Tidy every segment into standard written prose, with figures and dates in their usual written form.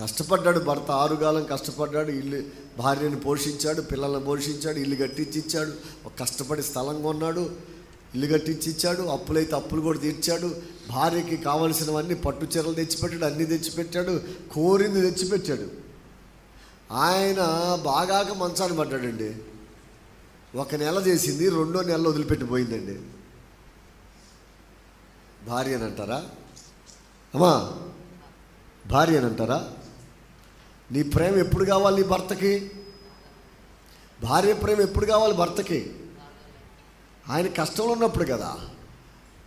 కష్టపడ్డాడు భర్త, ఆరుగాలం కష్టపడ్డాడు, ఇల్లు భార్యను పోషించాడు, పిల్లలను పోషించాడు, ఇల్లు కట్టించి ఇచ్చాడు, ఒక కష్టపడి స్థలం కొన్నాడు, ఇల్లు కట్టించి ఇచ్చాడు, అప్పులైతే అప్పులు కూడా తీర్చాడు, భార్యకి కావలసినవన్నీ పట్టు చీరలు తెచ్చిపెట్టాడు, అన్నీ తెచ్చిపెట్టాడు, కోరింది తెచ్చిపెట్టాడు. ఆయన బాగాక మంచాన్ని పడ్డాడండి. 1 నెల చేసింది, 2వ నెలలో వదిలిపెట్టిపోయిందండి. భార్య అని అంటారా అమ్మా? భార్య అని అంటారా? నీ ప్రేమ ఎప్పుడు కావాలి నీ భర్తకి? భార్య ప్రేమ ఎప్పుడు కావాలి భర్తకి? ఆయన కష్టంలో ఉన్నప్పుడు కదా.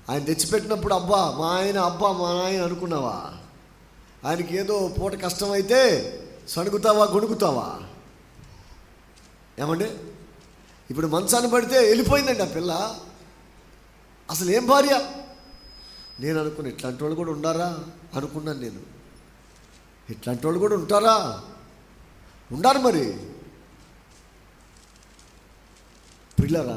ఆయన తెచ్చిపెట్టినప్పుడు అబ్బా మా ఆయన, అబ్బా మా ఆయన అనుకున్నావా? ఆయనకి ఏదో పూట కష్టమైతే సణుగుతావా, గొణుగుతావా? ఏమండి, ఇప్పుడు మంచాన్ని పడితే వెళ్ళిపోయిందండి ఆ పిల్ల. అసలు ఏం భార్య? నేను అనుకున్నా ఇట్లాంటి వాళ్ళు కూడా ఉండారా అనుకున్నాను. నేను ఇట్లాంటి వాళ్ళు కూడా ఉంటారా? ఉండారు. మరి పిల్లరా,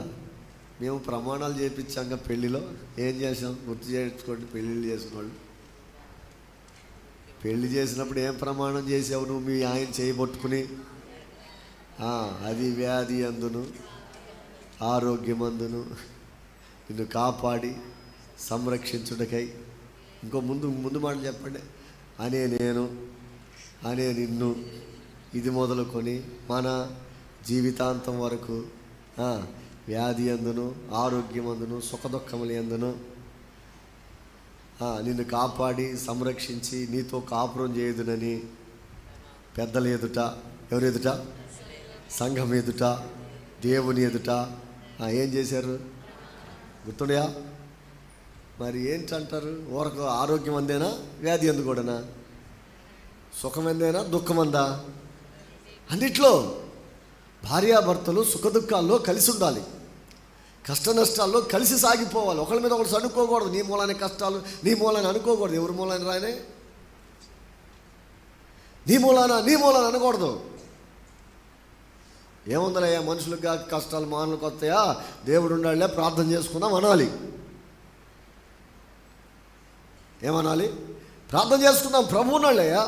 మేము ప్రమాణాలు చేయించాక పెళ్ళిలో ఏం చేసాం గుర్తు చేసుకోండి. పెళ్ళిళ్ళు చేసుకోండి. పెళ్ళి చేసినప్పుడు ఏం ప్రమాణం చేసావు నువ్వు? మీ ఆయన చేయబట్టుకుని అది వ్యాధి అందును ఆరోగ్యమందును నిన్ను కాపాడి సంరక్షించుటకై, ఇంకో ముందు మాట చెప్పండి, అనే నేను అనే నిన్ను, ఇది మొదలుకొని మన జీవితాంతం వరకు వ్యాధి అందును ఆరోగ్యమందును సుఖదుఖములు అందును నిన్ను కాపాడి సంరక్షించి నీతో కాపురం చేయదునని పెద్దల ఎదుట, ఎవరు ఎదుట? సంఘం ఎదుట, దేవుని ఎదుట ఏం చేశారు గుర్తుండయా? మరి ఏంటంటారు? ఊరకు ఆరోగ్యం అందేనా, వ్యాధి అందు కూడానా? సుఖం అందేనా, దుఃఖం అందా? అన్నిట్లో భార్యాభర్తలు సుఖదుఖాల్లో కలిసి ఉండాలి, కష్ట నష్టాల్లో కలిసి సాగిపోవాలి. ఒకళ్ళ మీద ఒకటి అనుకోకూడదు. నీ మూలానే కష్టాలు, నీ మూలాన్ని అనుకోకూడదు. ఎవరి మూలాన్ని రాయనే? నీ మూలాన అనకూడదు. ఏముందలయ్యా మనుషులకు కష్టాలు మానవులకు వస్తాయా, దేవుడు ఉండాలే ప్రార్థన చేసుకుందాం అనాలి. ఏమనాలి? ప్రార్థన చేసుకుందాం, ప్రభు ఉన్నాళ్ళయ్యా,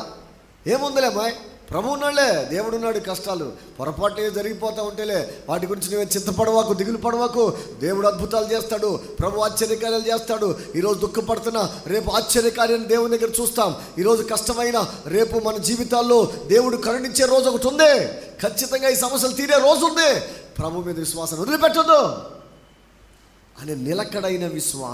ఏముందిలే మాయ్, ప్రభు ఉన్నాళ్లే, దేవుడు ఉన్నాడు. కష్టాలు పొరపాటు జరిగిపోతూ ఉంటేలే వాటి గురించి నువ్వే చింతపడవాకు, దిగులు పడవాకు. దేవుడు అద్భుతాలు చేస్తాడు, ప్రభు ఆశ్చర్యకార్యాలు చేస్తాడు. ఈరోజు దుఃఖపడుతున్నా, రేపు ఆశ్చర్యకార్యాన్ని దేవుని దగ్గర చూస్తాం. ఈరోజు కష్టమైన, రేపు మన జీవితాల్లో దేవుడు కరుణించే రోజు ఒకటి ఉంది. ఖచ్చితంగా ఈ సమస్యలు తీరే రోజు ఉంది. ప్రభు మీద విశ్వాసాన్ని వదిలిపెట్టొద్దు అనే నిలకడైన విశ్వాసం.